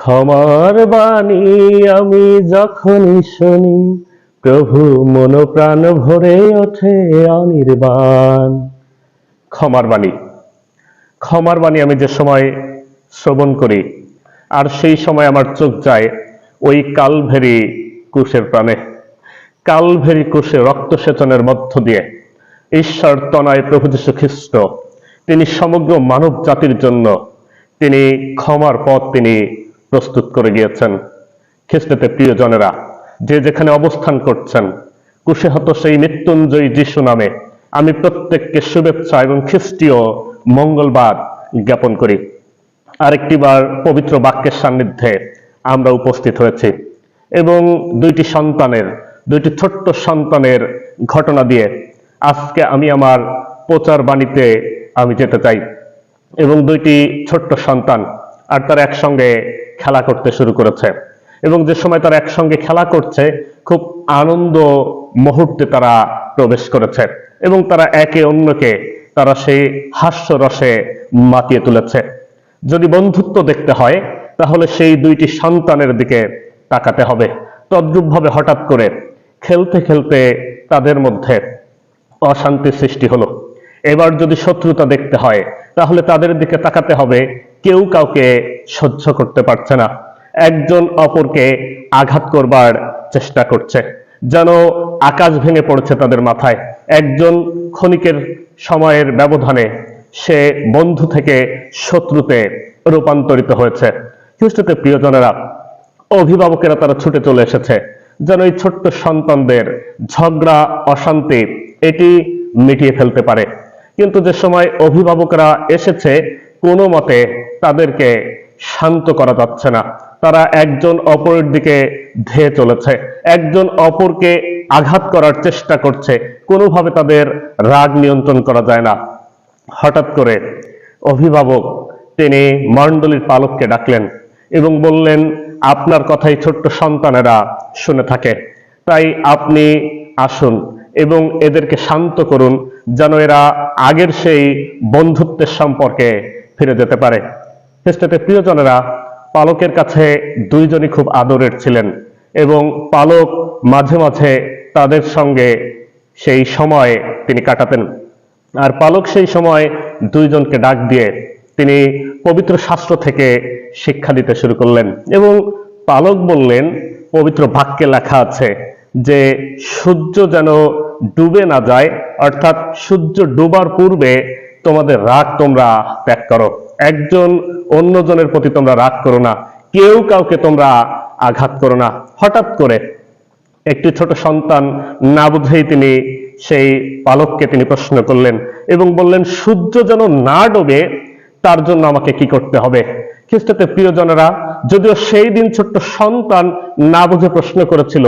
ক্ষমার বাণী আমি যখনই শুনি, প্রভু মন প্রাণ ভরে ওঠে অনির্বাণ। ক্ষমার বাণী, ক্ষমার বাণী আমি যে সময় শ্রবণ করি, আর সেই সময় আমার চোখ যায় ওই কালভেরি ক্রুশের প্রাণে। কালভেরি ক্রুশে রক্তসেচনের মধ্য দিয়ে ঈশ্বর তনয় প্রভু যীশু খ্রিস্ট তিনি সমগ্র মানব জাতির জন্য তিনি ক্ষমার পথ তিনি প্রস্তুত করে গিয়েছেন। খ্রিস্টতে প্রিয়জনেরা, যে যেখানে অবস্থান করছেন, ক্রুশে সেই মৃত্যুঞ্জয়ী যিশু নামে আমি প্রত্যেককে শুভেচ্ছা এবং খ্রিস্টীয় মঙ্গলবার জ্ঞাপন করি। আরেকটিবার পবিত্র বাক্যের সান্নিধ্যে আমরা উপস্থিত হয়েছি এবং দুইটি ছোট্ট সন্তানের ঘটনা দিয়ে আজকে আমি আমার প্রচার বাণীতে আমি যেতে চাই। এবং দুইটি ছোট্ট সন্তান আর তারা একসঙ্গে খেলা করতে শুরু করেছে, এবং যে সময় তারা একসঙ্গে খেলা করছে খুব আনন্দ মুহূর্তে তারা প্রবেশ করেছে এবং তারা একে অন্যকে তারা সেই হাস্যরসে মাতিয়ে তুলেছে। যদি বন্ধুত্ব দেখতে হয় তাহলে সেই দুইটি সন্তানের দিকে তাকাতে হবে। তদ্রূপভাবে হঠাৎ করে খেলতে খেলতে তাদের মধ্যে অশান্তি সৃষ্টি হলো। এবার যদি শত্রুতা দেখতে হয় তাহলে তাদের দিকে তাকাতে হবে, কেউ কাউকে সহ্য করতে পারছে না, একজন অপরকে আঘাত করবার চেষ্টা করছে, যেন আকাশ ভেঙে পড়েছে তাদের মাথায়। একজন ক্ষণিকের সময়ের ব্যবধানে সে বন্ধু থেকে শত্রুতে রূপান্তরিত হয়েছে। খ্রিস্টতে প্রিয়জনেরা, অভিভাবকেরা তারা ছুটে চলে এসেছে যেন এই ছোট্ট সন্তানদের ঝগড়া অশান্তি এটি মিটিয়ে ফেলতে পারে। কিন্তু যে সময় অভিভাবকরা এসেছে, কোনো মতে তাদেরকে শান্ত করা যাচ্ছে না। তারা একজন অপরের দিকে ধেয়ে চলেছে, একজন অপরকে আঘাত করার চেষ্টা করছে, কোনোভাবে তাদের রাগ নিয়ন্ত্রণ করা যায় না। হঠাৎ করে অভিভাবক তিনি মণ্ডলীর পালককে ডাকলেন এবং বললেন, আপনার কথাই ছোট্ট সন্তানেরা শুনে থাকে, তাই আপনি আসুন এবং এদেরকে শান্ত করুন, যেন এরা আগের সেই বন্ধুত্বের সম্পর্কে ফিরে যেতে পারে। খ্রিস্টতে প্রিয়জনেরা, পালকের কাছে দুইজনই খুব আদরের ছিলেন এবং পালক মাঝে মাঝে তাদের সঙ্গে সেই সময় তিনি কাটাতেন। আর পালক সেই সময় দুইজনকে ডাক দিয়ে তিনি পবিত্র শাস্ত্র থেকে শিক্ষা দিতে শুরু করলেন এবং পালক বললেন, পবিত্র বাক্যে লেখা আছে যে সূর্য যেন ডুবে না যায়, অর্থাৎ সূর্য ডুবার পূর্বে তোমাদের রাগ তোমরা ত্যাগ করো, একজন অন্যজনের প্রতি তোমরা রাগ করো না, কেউ কাউকে তোমরা আঘাত করো না। হঠাৎ করে একটি ছোট সন্তান না বুঝেই তিনি সেই পালককে তিনি প্রশ্ন করলেন এবং বললেন, সূর্য যেন না ডোবে তার জন্য আমাকে কি করতে হবে? খ্রিস্টতে প্রিয়জনেরা, যদিও সেই দিন ছোট্ট সন্তান না বুঝে প্রশ্ন করেছিল,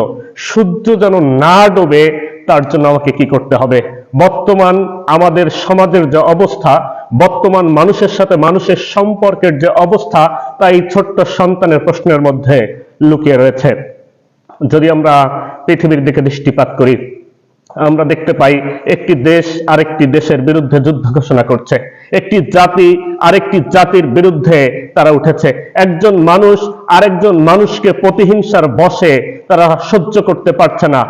সূর্য যেন না ডোবে তার জন্য আমাকে কি করতে হবে? বর্তমান আমাদের সমাজের যে অবস্থা, বর্তমান মানুষের সাথে মানুষের সম্পর্কের যে অবস্থা, তা এই ছোট্ট সন্তানের প্রশ্নের মধ্যে লুকিয়ে রয়েছে। যদি আমরা পৃথিবীর দিকে দৃষ্টিপাত করি, আমরা দেখতে পাই একটি দেশ আরেকটি দেশের বিরুদ্ধে যুদ্ধ ঘোষণা করছে, একটি জাতি আরেকটি জাতির বিরুদ্ধে তারা উঠেছে, একজন মানুষ আরেকজন মানুষকে প্রতিহিংসার বশে তারা সহ্য করতে পারছে না,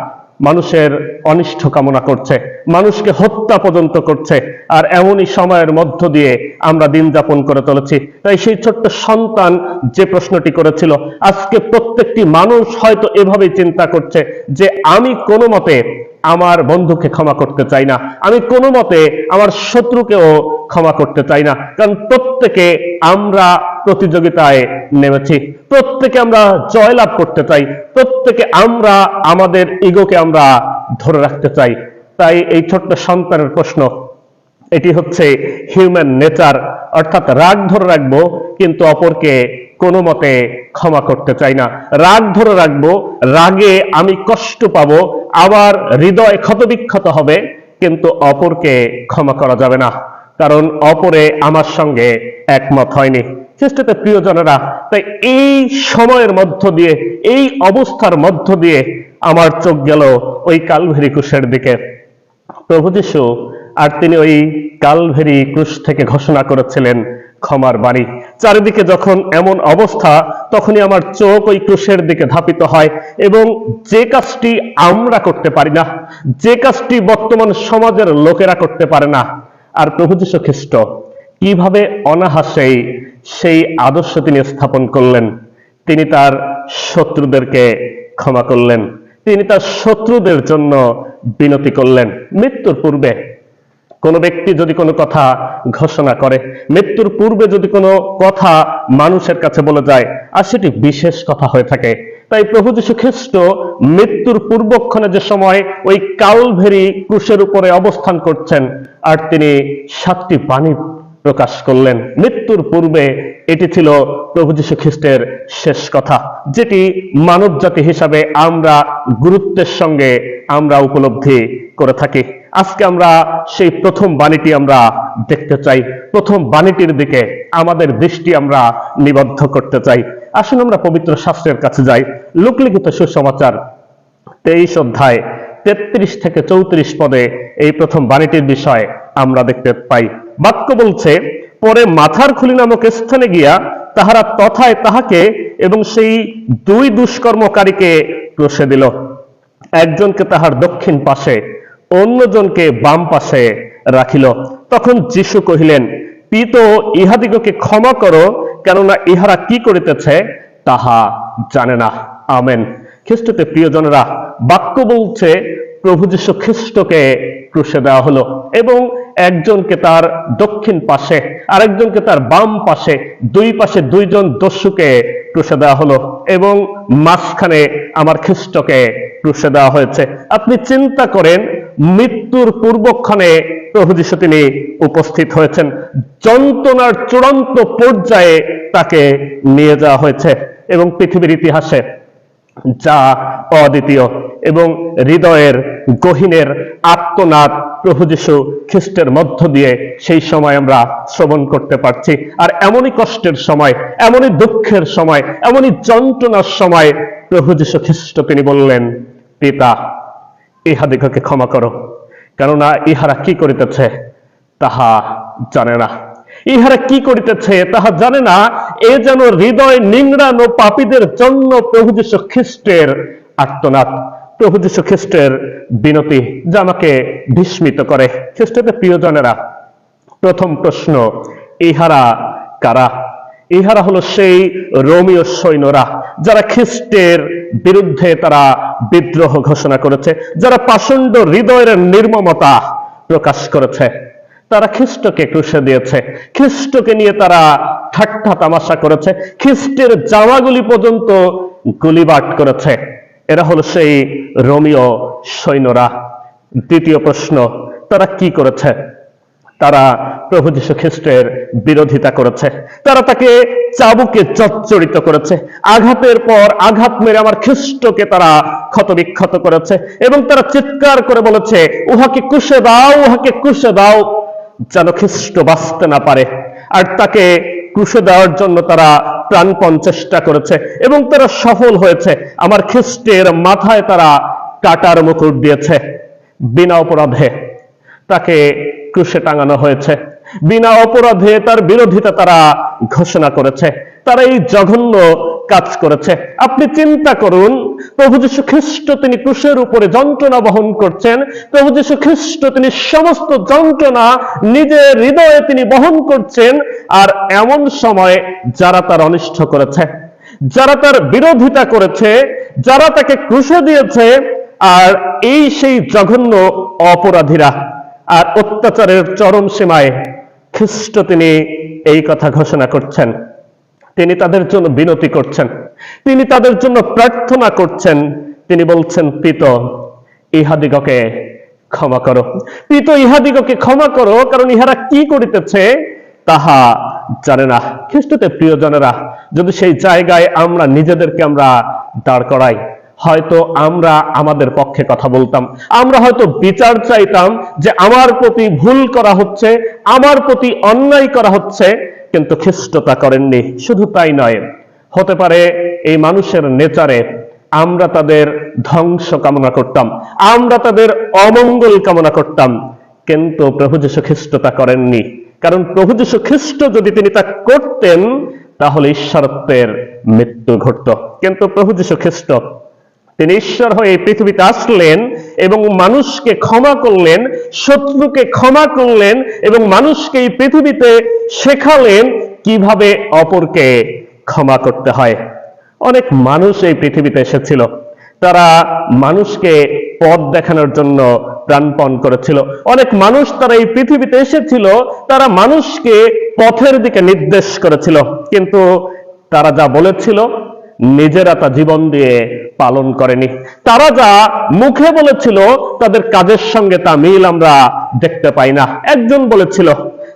মানুষের অনিষ্ট কামনা করছে, মানুষকে হত্যা পর্যন্ত করছে। আর এমনই সময়ের মধ্য দিয়ে আমরা দিন যাপন করে চলেছি। তাই সেই ছোট্ট সন্তান যে প্রশ্নটি করেছিল, আজকে প্রত্যেকটি মানুষ হয়তো এভাবেই চিন্তা করছে যে আমি কোনো মতে আমার বন্ধুকে ক্ষমা করতে চাই না, আমি কোনো মতে আমার শত্রুকেও ক্ষমা করতে চাই না, কারণ প্রত্যেকে আমরা প্রতিযোগিতায় নেমেছি, প্রত্যেকে আমরা জয়লাভ করতে চাই, প্রত্যেকে আমরা আমাদের ইগোকে আমরা ধরে রাখতে চাই। তাই এই ছোট্ট সন্তানের প্রশ্ন, এটি হচ্ছে হিউম্যান নেচার, অর্থাৎ রাগ ধরে রাখবো কিন্তু অপরকে কোনো মতে ক্ষমা করতে চাই না, রাগ ধরে রাখবো, রাগে আমি কষ্ট পাবো, আবার হৃদয় ক্ষতবিক্ষত হবে, কিন্তু অপরকে ক্ষমা করা যাবে না, কারণ অপরে আমার সঙ্গে একমত হয়নি। খ্রিস্টতে প্রিয়জনেরা, তাই এই সময়ের মধ্য দিয়ে, এই অবস্থার মধ্য দিয়ে আমার চোখ গেল ওই কালভেরি ক্রুশের দিকে। প্রভু যীশু আর তিনি ওই কালভেরি ক্রুশ থেকে ঘোষণা করেছিলেন, ক্ষমার বাণী। চারিদিকে যখন এমন অবস্থা, তখনই আমার চোখ ওই ক্রুশের দিকে ধাপিত হয়, এবং যে কাজটি আমরা করতে পারি না, যে কাজটি বর্তমান সমাজের লোকেরা করতে পারে না, আর প্রভু যীশু খ্রিস্ট কিভাবে অনাহাসেই সেই আদর্শ তিনি স্থাপন করলেন। তিনি তার শত্রুদেরকে ক্ষমা করলেন, তিনি তার শত্রুদের জন্য বিনতি করলেন। মৃত্যুর পূর্বে কোন ব্যক্তি যদি কোনো কথা ঘোষণা করে, মৃত্যুর পূর্বে যদি কোনো কথা মানুষের কাছে বলে যায়, আর সেটি বিশেষ কথা হয়ে থাকে, তাই প্রভু যীশু খ্রিস্ট মৃত্যুর পূর্বক্ষণে যে সময় ওই কালভেরি ক্রুশের উপরে অবস্থান করছেন, আর তিনি 7টি বাণী প্রকাশ করলেন। মৃত্যুর পূর্বে এটি ছিল প্রভু যীশু খ্রিস্টের শেষ কথা, যেটি মানব জাতি হিসাবে আমরা গুরুত্বের সঙ্গে আমরা উপলব্ধি করে থাকি। আজকে আমরা সেই প্রথম বাণীটি আমরা দেখতে চাই, প্রথম বাণীটির দিকে আমাদের দৃষ্টি আমরা নিবদ্ধ করতে চাই। আসুন আমরা পবিত্র শাস্ত্রের কাছে যাই। লোকলিখিত সুসমাচার 23 অধ্যায় 33 থেকে 34 পদে এই প্রথম বাণীটির বিষয় আমরা দেখতে পাই। বাক্য বলছে, পরে মাথার খুলি নামক স্থানে গিয়া তাহারা তথায় তাহাকে এবং সেই 2 দুষ্কর্মকারীকে ক্রুশে দিল, একজনকে তাহার দক্ষিণ পাশে, অন্যজনকে বাম পাশে রাখিল। তখন যীশু কহিলেন, পিত ইহাদিগকে ক্ষমা করো, কেননা ইহারা কি করিতেছে তাহা জানে না। আমেন। খ্রিস্টতে প্রিয়জনেরা, বাক্য বলছে প্রভু যীশু খ্রিস্টকে ক্রুশে দেওয়া হলো, এবং একজনকে তার দক্ষিণ পাশে, আরেকজনকে তার বাম পাশে, 2 পাশে 2 জন দস্যুকে ক্রুশে দেওয়া হলো, এবং মাঝখানে আমার খ্রিস্টকে ক্রুশে দেওয়া হয়েছে। আপনি চিন্তা করেন, মৃত্যুর পূর্বক্ষণে প্রভু যীশু তিনি উপস্থিত হয়েছেন, যন্ত্রণার চূড়ান্ত পর্যায়ে তাকে নিয়ে যাওয়া হয়েছে, এবং পৃথিবীর ইতিহাসে যা অদ্বিতীয় এবং হৃদয়ের গহীনের আত্মনাদ প্রভু যীশু খ্রিস্টের মধ্য দিয়ে সেই সময় আমরা শ্রবণ করতে পারছি। আর এমনই কষ্টের সময়, এমনই দুঃখের সময়, এমনই যন্ত্রণার সময় প্রভু যীশু খ্রিস্ট তিনি বললেন, পিতা ইহাদিগকে ক্ষমা করো, কেননা ইহারা কি করিতেছে তাহা জানে না। ইহারা কি করিতেছে তাহা জানে না, এ যেন হৃদয় নিংড়ানো পাপীদের জন্য প্রভু যীশু খ্রিস্টের আর্তনাদ, প্রভু যীশু খ্রিস্টের বিনতি, যা আমাকে বিস্মিত করে। খ্রিস্টের প্রিয়জনেরা, প্রথম প্রশ্ন, ইহারা কারা? ইহারা হলো সেই রোমীয় সৈন্যরা, যারা খ্রিস্টের বিরুদ্ধে তারা বিদ্রোহ ঘোষণা করেছে, যারা পাষণ্ড হৃদয়ের নির্মমতা প্রকাশ করেছে। তারা খ্রিস্টকে ক্রুশে দিয়েছে, খ্রিস্টকে নিয়ে তারা ঠাট্টা তামাশা করেছে, খ্রিস্টের জামাগুলি পর্যন্ত গুলিবাট করেছে। এরা হলো সেই রোমীয় সৈন্যরা। দ্বিতীয় প্রশ্ন, তারা কি করেছে? তারা প্রভু যীশু খ্রিস্টের বিরোধিতা করেছে, তারা তাকে চাবুকে জর্জরিত করেছে, আঘাতের পর আঘাত মেরে আমার খ্রিস্টকে তারা ক্ষতবিক্ষত করেছে, এবং তারা চিৎকার করে বলেছে, উহাকে ক্রুশে দাও, উহাকে ক্রুশে দাও, যেন খ্রিস্ট বাঁচতে না পারে। আর তাকে ক্রুশে দেওয়ার জন্য তারা প্রাণপণ চেষ্টা করেছে, এবং তারা সফল হয়েছে। আমার খ্রিস্টের মাথায় তারা কাটার মুকুট দিয়েছে, বিনা অপরাধে তাকে ক্রুশে টাঙানো হয়েছে, বিনা অপরাধে তার বিরোধিতা তারা ঘোষণা করেছে, তারা এই জঘন্য কাজ করেছে। আপনি চিন্তা করুন, প্রভু যীশু খ্রিস্ট তিনি ক্রুশের উপরে যন্ত্রণা বহন করছেন, প্রভু যীশু খ্রিস্ট তিনি সমস্ত যন্ত্রণা নিজের হৃদয়ে তিনি বহন করছেন, আর এমন সময় যারা তার অনিষ্ট করেছে, যারা তার বিরোধিতা করেছে, যারা তাকে ক্রুশে দিয়েছে, আর এই সেই জঘন্য অপরাধীরা, আর অত্যাচারের চরম সীমায় খ্রিস্ট তিনি এই কথা ঘোষণা করছেন, তিনি তাদের জন্য বিনতি করছেন, তিনি তাদের জন্য প্রার্থনা করছেন। তিনি বলছেন, পিত ইহাদিগকে ক্ষমা করো, পিত ইহাদিগকে ক্ষমা করো, কারণ ইহারা কি করিতেছে তাহা জানে না। খ্রিস্টতে প্রিয়জনেরা, যদি সেই জায়গায় আমরা নিজেদেরকে আমরা দাঁড় করাই, হয়তো আমরা আমাদের পক্ষে কথা বলতাম, আমরা হয়তো বিচার চাইতাম যে আমার প্রতি ভুল করা হচ্ছে, আমার প্রতি অন্যায় করা হচ্ছে, কিন্তু খ্রিস্ট তা করেননি। শুধু তাই নয়, হতে পারে এই মানুষের নেচারে আমরা তাদের ধ্বংস কামনা করতাম, আমরা তাদের অমঙ্গল কামনা করতাম, কিন্তু প্রভু যীশু খ্রিস্ট তা করেননি। কারণ প্রভু যীশু খ্রিস্ট যদি তিনি তা করতেন তাহলে ঈশ্বরত্বের মৃত্যু ঘটত। কিন্তু প্রভু যীশু খ্রিস্ট তিনি ঈশ্বর হয়ে এই পৃথিবীতে আসলেন এবং মানুষকে ক্ষমা করলেন, শত্রুকে ক্ষমা করলেন এবং মানুষকে এই পৃথিবীতে শেখালেন কিভাবে অপরকে ক্ষমা করতে হয়। অনেক মানুষ এই পৃথিবীতে এসেছিল, তারা মানুষকে পথ দেখানোর জন্য প্রাণপণ করেছিল। অনেক মানুষ তারা এই পৃথিবীতে এসেছিল, তারা মানুষকে পথের দিকে নির্দেশ করেছিল, কিন্তু তারা যা বলেছিল নিজেরা তা জীবন দিয়ে পালন করেনি। তারা যা মুখে বলেছিল তাদের কাজের সঙ্গে তা মিল আমরা দেখতে পাই না। একজন বলেছিল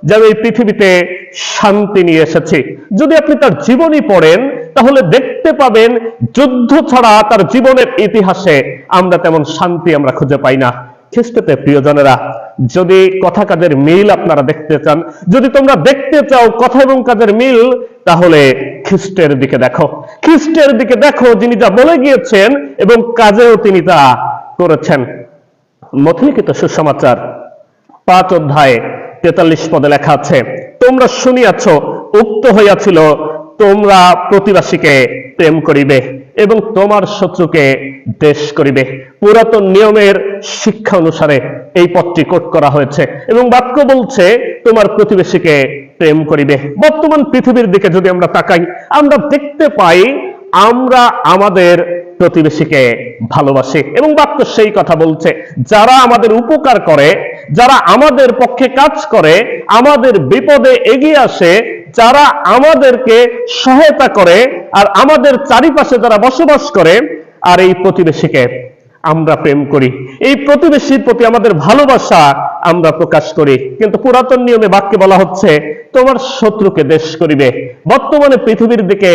যে আমি এই পৃথিবীতে শান্তি নিয়ে এসেছি। যদি আপনি তার জীবনী পড়েন তাহলে দেখতে পাবেন যুদ্ধ ছাড়া তার জীবনের ইতিহাসে আমরা তেমন শান্তি আমরা খুঁজে পাই না। খ্রিস্টতে প্রিয়জনেরা, যদি কথা কাজের মিল আপনারা দেখতে চান, যদি তোমরা দেখতে চাও কথা এবং কাজের মিল, তাহলে খ্রিস্টের দিকে দেখো। খ্রিস্টের দিকে দেখো, যিনি যা বলে গিয়েছেন এবং কাজেও তিনি তা করেছেন। মথলিখিত সুসমাচার 5 অধ্যায় 43 পদে লেখা আছে, তোমরা শুনিয়াছ উক্ত হইয়াছিল তোমরা প্রতিবাসীকে প্রেম করিবে এবং তোমার শত্রুকে দেশ করিবে। পুরাতন নিয়মের শিক্ষা অনুসারে এই পদটি কোট করা হয়েছে এবং বাক্য বলছে তোমার প্রতিবেশীকে প্রেম করিবে। বর্তমান পৃথিবীর দিকে যদি আমরা তাকাই, আমরা দেখতে পাই আমরা আমাদের প্রতিবেশীকে ভালোবাসি এবং বাক্য সেই কথা বলছে, যারা আমাদের উপকার করে, যারা আমাদের পক্ষে কাজ করে, আমাদের বিপদে এগিয়ে আসে, যারা আমাদেরকে সহায়তা করে আর আমাদের চারিপাশে যারা বসবাস করে, আর এই প্রতিবেশীকে আমরা প্রেম করি, এই প্রতিবেশীর প্রতি আমাদের ভালোবাসা আমরা প্রকাশ করি। কিন্তু পুরাতন নিয়মে বাক্যে বলা হচ্ছে তোমার শত্রুকে দেশ করিবে। বর্তমানে পৃথিবীর দিকে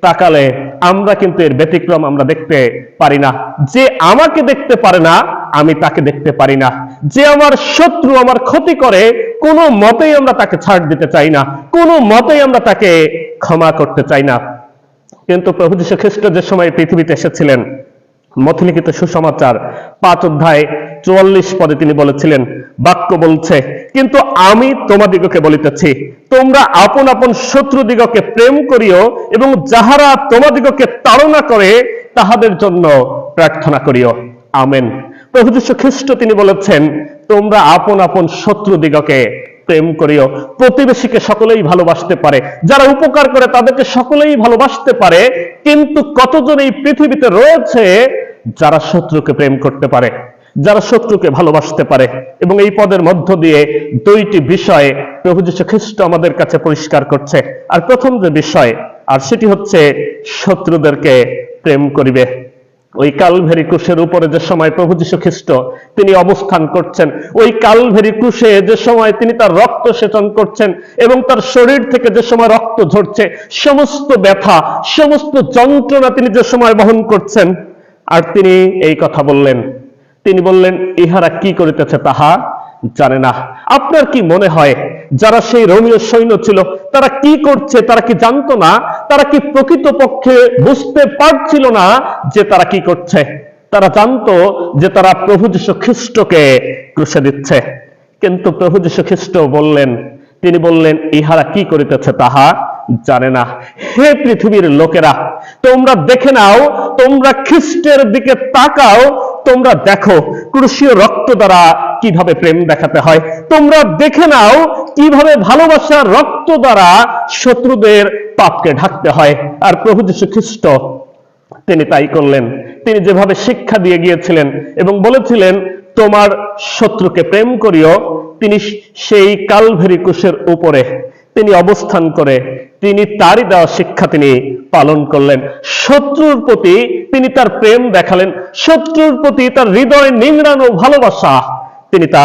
তাকালে আমরা কিন্তু এর ব্যতিক্রম আমরা দেখতে পারি না। যে আমাকে দেখতে পারে না আমি তাকে দেখতে পারি না। যে আমার শত্রু আমার ক্ষতি করে কোনো মতেই আমরা তাকে ছাড় দিতে চাই না, কোনো মতেই আমরা তাকে ক্ষমা করতে চাই না। কিন্তু প্রভু যীশু খ্রিস্ট যে সময় পৃথিবীতে এসেছিলেন, মথলিখিত সুসমাচার 5 অধ্যায় 44 পদে তিনি বলেছিলেন, বাক্য বলছে কিন্তু আমি তোমাদিগকে বলিতেছি তোমরা আপন আপন শত্রুদিগকে প্রেম করিও এবং যাহারা তোমাদিগকে তাড়না করে তাহাদের জন্য প্রার্থনা করিও। আমেন। প্রভু যীশু খ্রিস্ট তিনি বলেছেন তোমরা আপন আপন শত্রুদিগকে প্রেম করিও। প্রতিবেশীকে সকলেই ভালোবাসতে পারে, যারা উপকার করে তাদেরকে সকলেই ভালোবাসতে পারে, কিন্তু কতজন এই পৃথিবীতে রয়েছে যারা শত্রুকে প্রেম করতে পারে, যারা শত্রুকে ভালোবাসতে পারে? এবং এই পদের মধ্য দিয়ে 2টি বিষয় প্রভু যীশু খ্রিস্ট আমাদের কাছে পরিষ্কার করছে। আর প্রথম যে বিষয়, আর সেটি হচ্ছে শত্রুদেরকে প্রেম করিবে। ওই কালভেরি ক্রুশের উপরে যে সময় প্রভু যীশু খ্রিস্ট তিনি অবস্থান করছেন, ওই কালভেরি ক্রুশে যে সময় তিনি তার রক্ত সেচন করছেন এবং তার শরীর থেকে যে সময় রক্ত ঝরছে, সমস্ত ব্যথা সমস্ত যন্ত্রণা তিনি যে সময় বহন করছেন, আর তিনি এই কথা বললেন, তিনি বললেন ইহারা কি করিতেছে তাহা জানে না। আপনার কি মনে হয় যারা সেই রোমীয় সৈন্য ছিল তারা কি করছে তারা কি জানতো না? তারা কি প্রকৃতপক্ষে বুঝতে পারছিল না যে তারা কি করছে? তারা জানতো যে তারা প্রভু যীশু খ্রিস্টকে ক্রুশে দিচ্ছে, কিন্তু প্রভু যীশু খ্রিস্ট বললেন, তিনি বললেন ইহারা কি করিতেছে তাহা জানে না। হে পৃথিবীর লোকেরা, তোমরা দেখে নাও, তোমরা খ্রিস্টের দিকে তাকাও, তোমরা দেখো ক্রুশীয় রক্ত দ্বারা কিভাবে প্রেম দেখাতে হয়। তোমরা দেখে নাও কিভাবে ভালোবাসার রক্ত দ্বারা শত্রুদের পাপকে ঢাকতে হয়। আর প্রভু যীশু খ্রিস্ট তিনি তাই করলেন। তিনি যেভাবে শিক্ষা দিয়ে গিয়েছিলেন এবং বলেছিলেন তোমার শত্রুকে প্রেম করিও, তিনি সেই কালভেরি ক্রুশের উপরে তিনি অবস্থান করে তিনি তারই দেওয়া শিক্ষা তিনি পালন করলেন। শত্রুর প্রতি তিনি তার প্রেম দেখালেন, শত্রুর প্রতি তার হৃদয় নিংড়ানো ভালোবাসা তিনি তা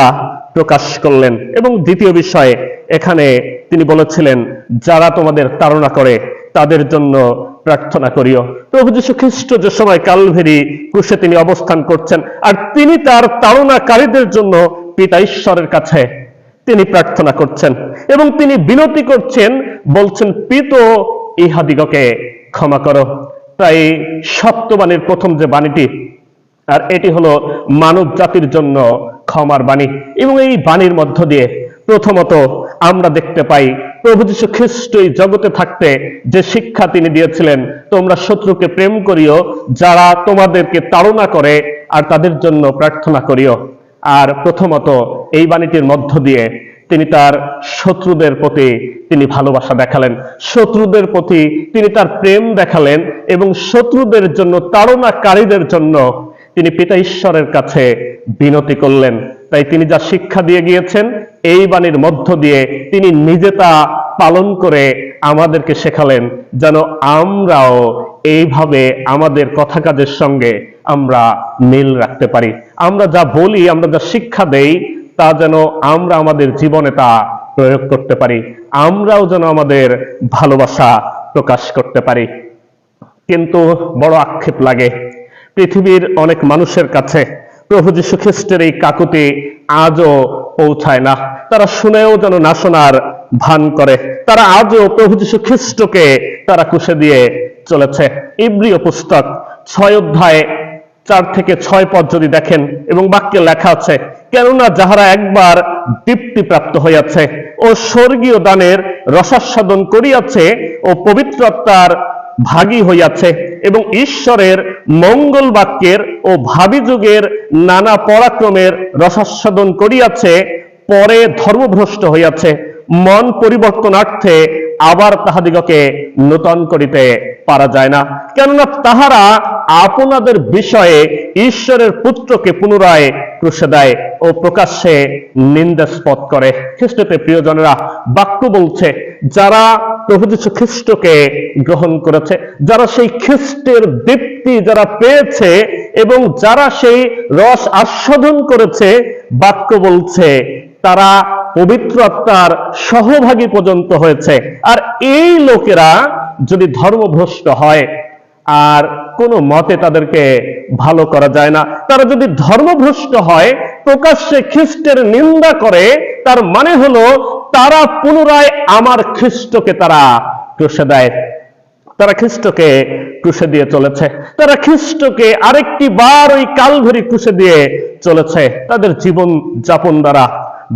প্রকাশ করলেন। এবং দ্বিতীয় বিষয়ে এখানে তিনি বলেছিলেন যারা তোমাদের তাড়না করে তাদের জন্য প্রার্থনা করিও। প্রভু যীশু খ্রিস্ট যে সময় কালভেরি ক্রুশে তিনি অবস্থান করছেন আর তিনি তার তাড়নাকারীদের জন্য পিতা ঈশ্বরের কাছে তিনি প্রার্থনা করছেন এবং তিনি বিনতি করছেন, বলছেন পিতো ইহাদিগকে ক্ষমা করো। তাই সত্যবাণীর প্রথম যে বাণীটি, আর এটি হলো মানব জাতির জন্য ক্ষমার বাণী। এবং এই বাণীর মধ্য দিয়ে প্রথমত আমরা দেখতে পাই প্রভু যীশু খ্রিস্ট এই জগতে থাকতে যে শিক্ষা তিনি দিয়েছিলেন, তোমরা শত্রুকে প্রেম করিও, যারা তোমাদেরকে তাড়না করে, আর তাদের জন্য প্রার্থনা করিও। আর প্রথমত এই বাণীটির মধ্য দিয়ে তিনি তার শত্রুদের প্রতি তিনি ভালোবাসা দেখালেন, শত্রুদের প্রতি তিনি তার প্রেম দেখালেন, এবং শত্রুদের জন্য, তাড়নাকারীদের জন্য তিনি পিতা ঈশ্বরের কাছে বিনতি করলেন। তাই তিনি যা শিক্ষা দিয়ে গিয়েছেন, এই বাণীর মধ্য দিয়ে তিনি নিজে তা পালন করে আমাদেরকে শেখালেন, যেন আমরাও এইভাবে আমাদের কথা কাজের সঙ্গে আমরা মিল রাখতে পারি। আমরা যা বলি, আমরা যা শিক্ষা দেই, তা যেন আমরা আমাদের জীবনে তা প্রয়োগ করতে পারি, আমরাও যেন আমাদের ভালোবাসা প্রকাশ করতে পারি। কিন্তু বড় আক্ষেপ লাগে, পৃথিবীর অনেক মানুষের কাছে প্রভু যীশু খ্রিস্টের এই কাকুতি আজও পৌঁছায় না। তারা শুনেও যেন না শোনার ভান করে, তারা আজও প্রভু যীশু খ্রিস্টকে তারা কুশে দিয়ে চলেছে। ইব্রিয় পুস্তক 6 অধ্যায় 4 থেকে 6 পদ যদি দেখেন, এবং বাক্যে লেখা আছে, কেননা যাহারা একবার তৃপ্তিপ্রাপ্ত হইয়াছে ও স্বর্গীয় দানের রসাস্বাদন করিয়াছে ও পবিত্র আত্মার ভাগী হইয়াছে এবং ঈশ্বরের মঙ্গল বাক্যের ও ভাবী যুগের নানা পরাক্রমের রসাস্বাদন করিয়াছে, পরে ধর্মভ্রষ্ট হইয়াছে, মন পরিবর্তনার্থে আবার তাহাদিগকে নূতন করিতে পারা যায় না। কেননা তাহারা আপনাদের বিষয়ে ঈশ্বরের পুত্রকে পুনরায় ক্রুশে দেয় ও প্রকাশ্যে নিন্দাস্পদ করে। খ্রিস্টতে প্রিয়জনেরা, বাক্য বলছে, যারা প্রভু যীশু খ্রিস্টকে গ্রহণ করেছে, যারা সেই খ্রিস্টের দীপ্তি যারা পেয়েছে এবং যারা সেই রস আস্বাদন করেছে, বাক্য বলছে তারা পবিত্র আত্মার সহভাগী পর্যন্ত হয়েছে। আর এই লোকেরা যদি ধর্মভ্রষ্ট হয়, আর কোনো মতে তাদেরকে ভালো করা যায় না, তারা যদি ধর্মভ্রষ্ট হয়, প্রকাশ্যে খ্রিস্টের নিন্দা করে, তার মানে হলো তারা পুনরায় আমার খ্রিস্টকে তারা ক্রুশে দেয়, তারা খ্রিস্টকে ক্রুশে দিয়ে চলেছে, তারা খ্রিস্টকে আরেকটি বার ওই কালভারি ক্রুশে দিয়ে চলেছে তাদের জীবন যাপন দ্বারা।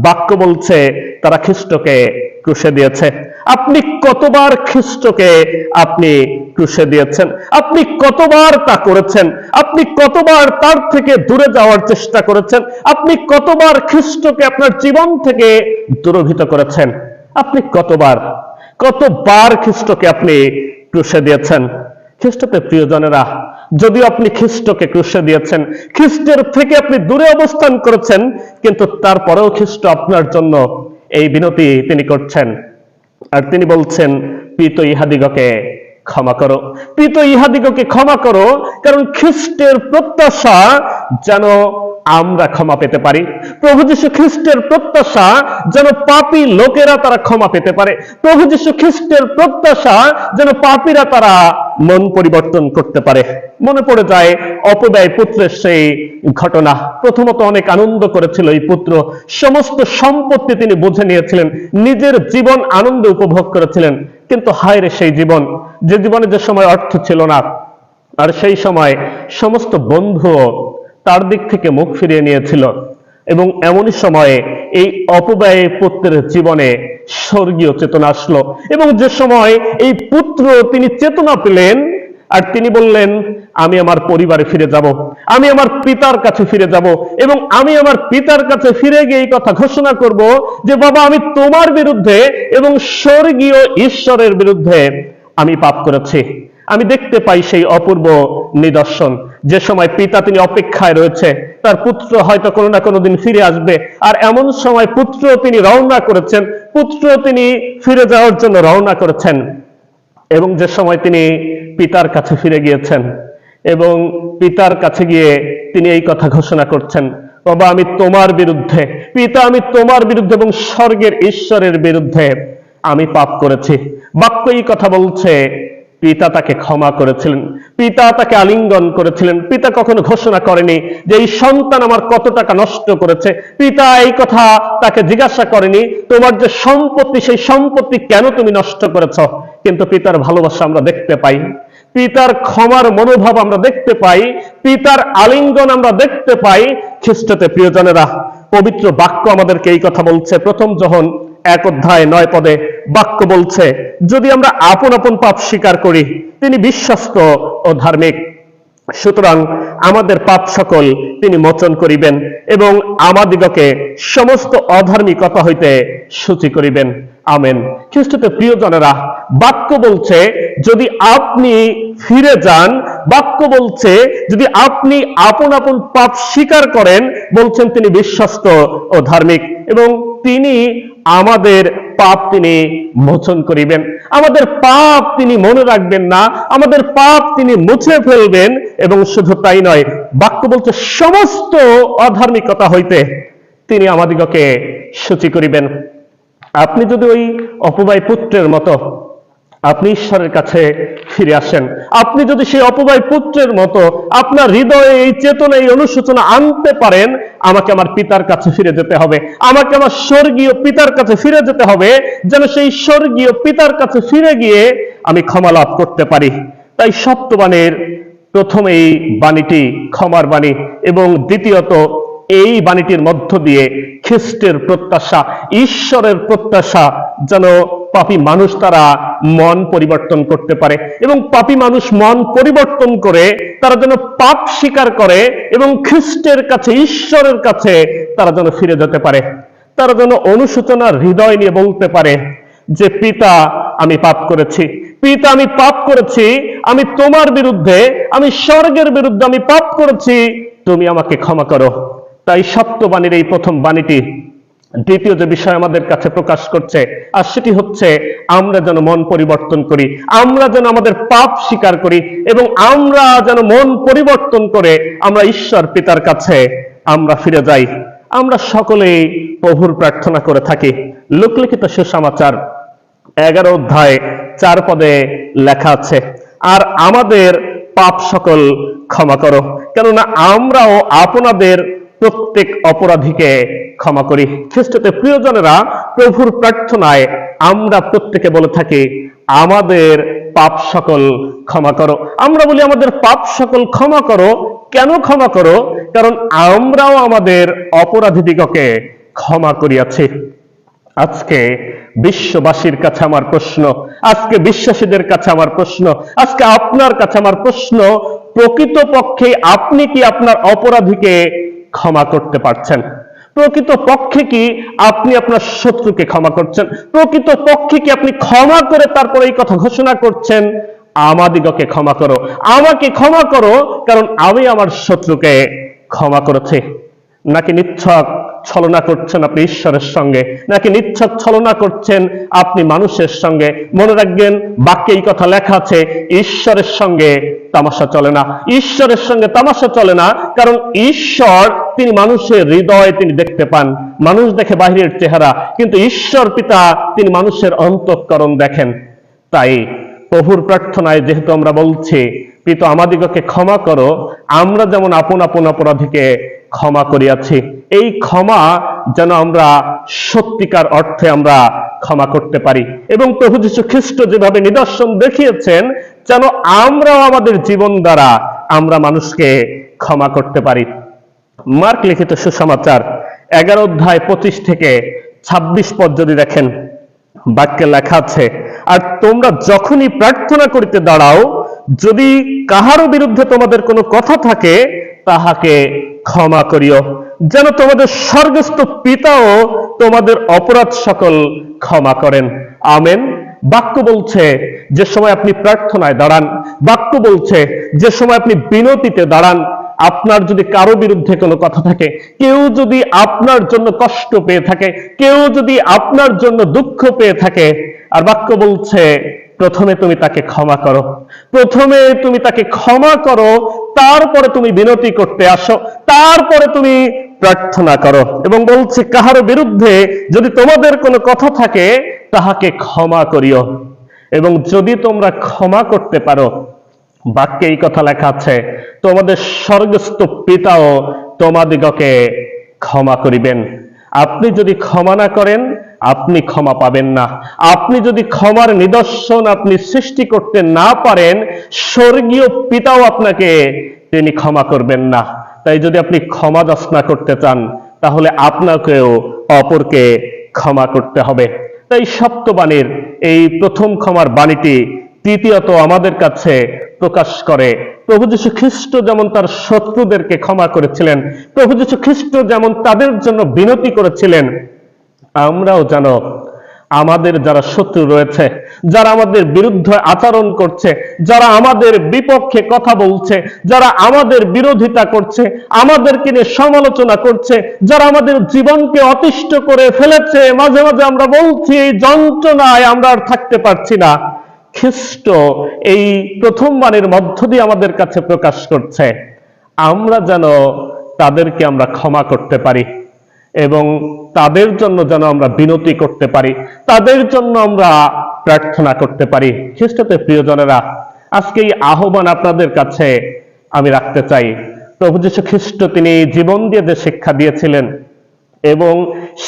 বাক্য বলছে তারা খ্রিস্টকে ক্রুশে দিয়েছে। আপনি কতবার খ্রিস্টকে আপনি ক্রুশে দিয়েছেন? আপনি কতবার তা করেছেন? আপনি কতবার তার থেকে দূরে যাওয়ার চেষ্টা করেছেন? আপনি কতবার খ্রিস্টকে আপনার জীবন থেকে দূরভূত করেছেন? আপনি কতবার খ্রিস্টকে আপনি ক্রুশে দিয়েছেন? খ্রিস্টতে প্রিয়জনেরা, যদিও আপনি খ্রিস্টকে ক্রুশে দিয়েছেন, খ্রিস্টের থেকে আপনি দূরে অবস্থান করেছেন, কিন্তু তারপরেও খ্রিস্ট আপনার জন্য এই বিনতি তিনি করছেন, আর তিনি বলছেন, পিত ইহাদিগকে ক্ষমা করো, পিত ইহাদিগকে ক্ষমা করো। কারণ খ্রিস্টের প্রত্যাশা যেন আমরা ক্ষমা পেতে পারি, প্রভু যীশু খ্রিস্টের প্রত্যাশা যেন পাপী লোকেরা তারা ক্ষমা পেতে পারে, প্রভু যীশু খ্রিস্টের প্রত্যাশা যেন পাপীরা তারা মন পরিবর্তন করতে পারে। মনে পড়ে যায় অপব্যয় পুত্রের সেই ঘটনা। প্রথমত অনেক আনন্দ করেছিল এই পুত্র, সমস্ত সম্পত্তি তিনি বুঝে নিয়েছিলেন, নিজের জীবন আনন্দ উপভোগ করেছিলেন। কিন্তু হায় রে সেই জীবন, যে জীবনে যে সময় অর্থ ছিল না, আর সেই সময় সমস্ত বন্ধু তার দিক থেকে মুখ ফিরিয়ে নিয়েছিল। এবং এমনই সময়ে এই অপব্যয় পুত্রের জীবনে স্বর্গীয় চেতনা আসলো, এবং যে সময় এই পুত্র তিনি চেতনা পেলেন, আর তিনি বললেন, আমি আমার পরিবারে ফিরে যাব, আমি আমার পিতার কাছে ফিরে যাব, এবং আমি আমার পিতার কাছে ফিরে গিয়ে এই কথা ঘোষণা করব যে বাবা, আমি তোমার বিরুদ্ধে এবং স্বর্গীয় ঈশ্বরের বিরুদ্ধে আমি পাপ করেছি। আমি দেখতে পাই সেই অপূর্ব নিদর্শন, যে সময় পিতা তিনি অপেক্ষায় রয়েছে, তার পুত্র হয়তো কোনো না কোনো দিন ফিরে আসবে, আর এমন সময় পুত্র তিনি রওনা করেছেন, পুত্র তিনি ফিরে যাওয়ার জন্য রওনা করেছেন। এবং যে সময় তিনি পিতার কাছে ফিরে গিয়েছেন, এবং পিতার কাছে গিয়ে তিনি এই কথা ঘোষণা করছেন, বাবা, আমি তোমার বিরুদ্ধে, পিতা, আমি তোমার বিরুদ্ধে এবং স্বর্গের ঈশ্বরের বিরুদ্ধে আমি পাপ করেছি। বাক্য এই কথা বলছে, পিতা তাকে ক্ষমা করেছিলেন, পিতা তাকে আলিঙ্গন করেছিলেন। পিতা কখনো ঘোষণা করেনি যে এই সন্তান আমার কত টাকা নষ্ট করেছে, পিতা এই কথা তাকে জিজ্ঞাসা করেনি তোমার যে সম্পত্তি, সেই সম্পত্তি কেন তুমি নষ্ট করেছ। কিন্তু পিতার ভালোবাসা আমরা দেখতে পাই, পিতার ক্ষমার মনোভাব আমরা দেখতে পাই, পিতার আলিঙ্গন আমরা দেখতে পাই। খ্রিস্টতে প্রিয়জনেরা, পবিত্র বাক্য আমাদেরকে এই কথা বলছে। প্রথম যোহন 1:9 বাক্য বলছে, যদি আমরা আপন আপন পাপ স্বীকার করি, তিনি বিশ্বস্ত ও ধার্মিক, সুতরাং আমাদের পাপ সকল তিনি মোচন করিবেন এবং আমাদিগকে সমস্ত অধার্মিকতা হইতে শুচি করিবেন। আমেন। খ্রিস্টতে প্রিয়জনেরা, বাক্য বলছে যদি আপনি ফিরে যান, বাক্য বলছে যদি আপনি আপন আপন পাপ স্বীকার করেন, বলছেন তিনি বিশ্বস্ত ও ধার্মিক এবং তিনি আমাদের পাপ তিনি মোচন করিবেন। আমাদের পাপ তিনি মনে রাখবেন না, আমাদের পাপ তিনি মুছে ফেলবেন। এবং শুধু তাই নয়, বাক্য বলছে সমস্ত অধার্মিকতা হইতে তিনি আমাদিগকে শুচি করিবেন। আপনি যদি ওই অপবায় পুত্রের মতো আপনি ঈশ্বরের কাছে ফিরে আসেন, আপনি যদি সেই অপবায় পুত্রের মতো আপনার হৃদয়ে এই চেতনা, এই অনুশোচনা আনতে পারেন, আমাকে আমার পিতার কাছে ফিরে যেতে হবে, আমাকে আমার স্বর্গীয় পিতার কাছে ফিরে যেতে হবে, যেন সেই স্বর্গীয় পিতার কাছে ফিরে গিয়ে আমি ক্ষমা লাভ করতে পারি। তাই সত্যবাণীর প্রথম এই বাণীটি ক্ষমার বাণী এবং দ্বিতীয়ত এই বাণীটির মধ্য দিয়ে খ্রিস্টের প্রত্যাশা, ঈশ্বরের প্রত্যাশা, যেন পাপী মানুষ তারা মন পরিবর্তন করতে পারে এবং পাপী মানুষ মন পরিবর্তন করে তারা যেন পাপ স্বীকার করে এবং খ্রিস্টের কাছে, ঈশ্বরের কাছে তারা যেন ফিরে যেতে পারে। তারা যেন অনুশোচনার হৃদয় নিয়ে বলতে পারে যে পিতা আমি পাপ করেছি, পিতা আমি পাপ করেছি, আমি তোমার বিরুদ্ধে, আমি স্বর্গের বিরুদ্ধে আমি পাপ করেছি, তুমি আমাকে ক্ষমা করো। তাই সত্যবাণীর এই প্রথম বাণীটি দ্বিতীয় যে বিষয় আমাদের কাছে প্রকাশ করছে, আর সেটি হচ্ছে আমরা যেন মন পরিবর্তন করি, আমরা যেন আমাদের পাপ স্বীকার করি এবং আমরা যেন মন পরিবর্তন করে আমরা ঈশ্বর পিতার কাছে আমরা ফিরে যাই। আমরা সকলেই প্রভুর প্রার্থনা করে থাকি। লোকলিখিত সুসমাচার 11:4 লেখা আছে, আর আমাদের পাপ সকল ক্ষমা করো, কেননা আমরাও আপনাদের প্রত্যেক অপরাধীকে ক্ষমা করি। খ্রিস্টতে প্রিয়জনেরা, প্রভুর প্রার্থনায় আমরা প্রত্যেকে বলে থাকি আমাদের পাপ সকল ক্ষমা করো। আমরা বলি আমাদের পাপ সকল ক্ষমা করো। কেন ক্ষমা করো? কারণ আমরাও আমাদের অপরাধীদিগকে ক্ষমা করিয়াছি। আজকে বিশ্ববাসীর কাছে আমার প্রশ্ন, আজকে বিশ্বাসীদের কাছে আমার প্রশ্ন, আজকে আপনার কাছে আমার প্রশ্ন, প্রকৃতপক্ষে আপনি কি আপনার অপরাধীকে ক্ষমা করতে পারছেন? প্রকৃত পক্ষে কি আপনি আপনার শত্রুকে ক্ষমা করছেন? প্রকৃত পক্ষে কি আপনি ক্ষমা করে তারপরে এই কথা ঘোষণা করছেন আমাদিগকে ক্ষমা করো, আমাকে ক্ষমা করো, কারণ আমি আমার শত্রুকে ক্ষমা করেছি? নাকি নিচ্ছক ছলনা করছেন আপনি ঈশ্বরের সঙ্গে, নাকি নিচ্ছক ছলনা করছেন আপনি মানুষের সঙ্গে? মনে রাখবেন, বাক্যে এই কথা লেখা আছে, ঈশ্বরের সঙ্গে তামাশা চলে না, ঈশ্বরের সঙ্গে তামাশা চলে না। কারণ ঈশ্বর তিনি মানুষের হৃদয় তিনি দেখতে পান। মানুষ দেখে বাহিরের চেহারা, কিন্তু ঈশ্বর পিতা তিনি মানুষের অন্তঃকরণ দেখেন। তাই প্রভুর প্রার্থনায় যেহেতু আমরা বলছি পিতা আমাদিগকে ক্ষমা করো, আমরা যেমন আপন আপন অপরাধীকে ক্ষমা করিয়াছি, এই ক্ষমা যেন আমরা সত্যিকার অর্থে আমরা ক্ষমা করতে পারি। এবং প্রভু যীশু খ্রিস্ট যেভাবে নিদর্শন দেখিয়েছেন, যেন আমরাও আমাদের জীবন দ্বারা আমরা মানুষকে ক্ষমা করতে পারি। মার্ক লিখিত সুসমাচার 11:25-26 পদ যদি দেখেন, বাক্যে লেখা আছে, আর তোমরা যখনই প্রার্থনা করিতে দাঁড়াও, যদি কাহারও বিরুদ্ধে তোমাদের কোনো কথা থাকে, তাহাকে ক্ষমা করিও, যেন তোমাদের স্বর্গস্থ পিতাও তোমাদের অপরাধ সকল ক্ষমা করেন। আমেন। বাক্য বলছে যে সময় আপনি প্রার্থনায় দাঁড়ান, বাক্য বলছে যে সময় আপনি বিনতিতে দাঁড়ান, আপনার যদি কারো বিরুদ্ধে কোনো কথা থাকে, কেউ যদি আপনার জন্য কষ্ট পেয়ে থাকে, কেউ যদি আপনার জন্য দুঃখ পেয়ে থাকে, আর বাক্য বলছে প্রথমে তুমি তাকে ক্ষমা করো, প্রথমে তুমি তাকে ক্ষমা করো, তারপরে তুমি বিনতি করতে আসো, তারপরে তুমি প্রার্থনা করো। এবং বলছে কাহারো বিরুদ্ধে যদি তোমাদের কোনো কথা থাকে, তাহাকে ক্ষমা করিও, এবং যদি তোমরা ক্ষমা করতে পারো, বাক্যে এই কথা লেখা আছে, তোমাদের স্বর্গস্থ পিতাও তোমাদিগকে ক্ষমা করিবেন। আপনি যদি ক্ষমা না করেন, আপনি ক্ষমা পাবেন না। আপনি যদি ক্ষমার নিদর্শন আপনি সৃষ্টি করতে না পারেন, স্বর্গীয় পিতাও আপনাকে তিনি ক্ষমা করবেন না। তাই যদি আপনি ক্ষমা যাচনা করতে চান, তাহলে আপনাকেও অপরকে ক্ষমা করতে হবে। তাই সপ্তবাণীর এই প্রথম ক্ষমার বাণীটি তৃতীয়ত আমাদের কাছে প্রকাশ করে প্রভু যীশু খ্রিস্ট যেমন তার শত্রুদেরকে ক্ষমা করেছিলেন, প্রভু যীশু খ্রিস্ট যেমন তাদের জন্য বিনতি করেছিলেন, আমরাও যেন আমাদের যারা শত্রু রয়েছে, যারা আমাদের বিরুদ্ধে আচরণ করছে, যারা আমাদের বিপক্ষে কথা বলছে, যারা আমাদের বিরোধিতা করছে, আমাদেরকে নিয়ে সমালোচনা করছে, যারা আমাদের জীবনকে অতিষ্ঠ করে ফেলেছে, মাঝে মাঝে আমরা বলছি এই যন্ত্রণায় আমরা আর থাকতে পারছি না, খ্রিস্ট এই প্রথম বাণীর মধ্য দিয়ে আমাদের কাছে প্রকাশ করছে আমরা যেন তাদেরকে আমরা ক্ষমা করতে পারি এবং তাদের জন্য যেন আমরা বিনতি করতে পারি, তাদের জন্য আমরা প্রার্থনা করতে পারি। খ্রিস্টতে প্রিয়জনেরা, আজকে এই আহ্বান আপনাদের কাছে আমি রাখতে চাই। প্রভু যীশু খ্রিস্ট তিনি জীবন দিয়ে যে শিক্ষা দিয়েছিলেন এবং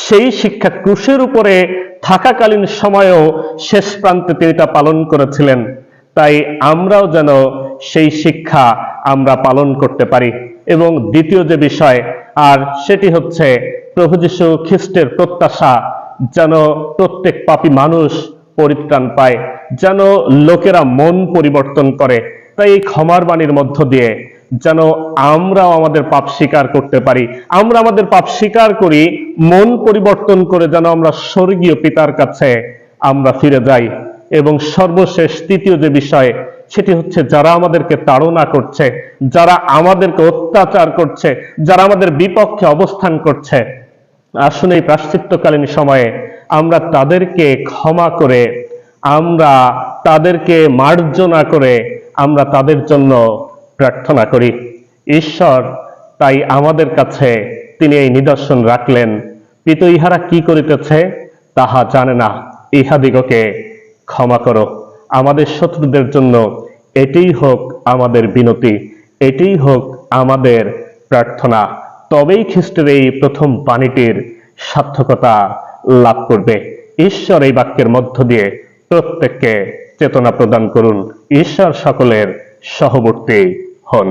সেই শিক্ষা ক্রুশের উপরে থাকাকালীন সময়েও শেষ প্রান্তে তিনি তা পালন করেছিলেন। তাই আমরাও যেন সেই শিক্ষা আমরা পালন করতে পারি। এবং দ্বিতীয় যে বিষয়, আর সেটি হচ্ছে প্রভু যীশু খ্রিস্টের প্রত্যাশা যেন প্রত্যেক পাপী মানুষ পরিত্রাণ পায়, যেন লোকেরা মন পরিবর্তন করে। তাই এই ক্ষমার বাণীর মধ্য দিয়ে যেন আমরাও আমাদের পাপ স্বীকার করতে পারি, আমরা আমাদের পাপ স্বীকার করি, মন পরিবর্তন করে যেন আমরা স্বর্গীয় পিতার কাছে আমরা ফিরে যাই। এবং সর্বশেষ তৃতীয় যে বিষয়, সেটি হচ্ছে যারা আমাদেরকে তাড়না করছে, যারা আমাদেরকে অত্যাচার করছে, যারা আমাদের বিপক্ষে অবস্থান করছে, আসুন এই প্রায়শ্চিত্তকালীন সময়ে আমরা তাদেরকে ক্ষমা করে, আমরা তাদেরকে মার্জনা করে আমরা তাদের জন্য প্রার্থনা করি। ঈশ্বর তাই আমাদের কাছে তিনি এই নিদর্শন রাখলেন, পিত ইহারা কি করিতেছে তাহা জানে না, ইহাদিগকে ক্ষমা করো। আমাদের শত্রুদের জন্য এটাই হোক আমাদের বিনতি, এটাই হোক আমাদের প্রার্থনা। তবেই খ্রিস্টের এই প্রথম বাণীটির সার্থকতা লাভ করবে। ঈশ্বর এই বাক্যের মধ্য দিয়ে প্রত্যেককে চেতনা প্রদান করুন। ঈশ্বর সকলের সহবর্তী হন।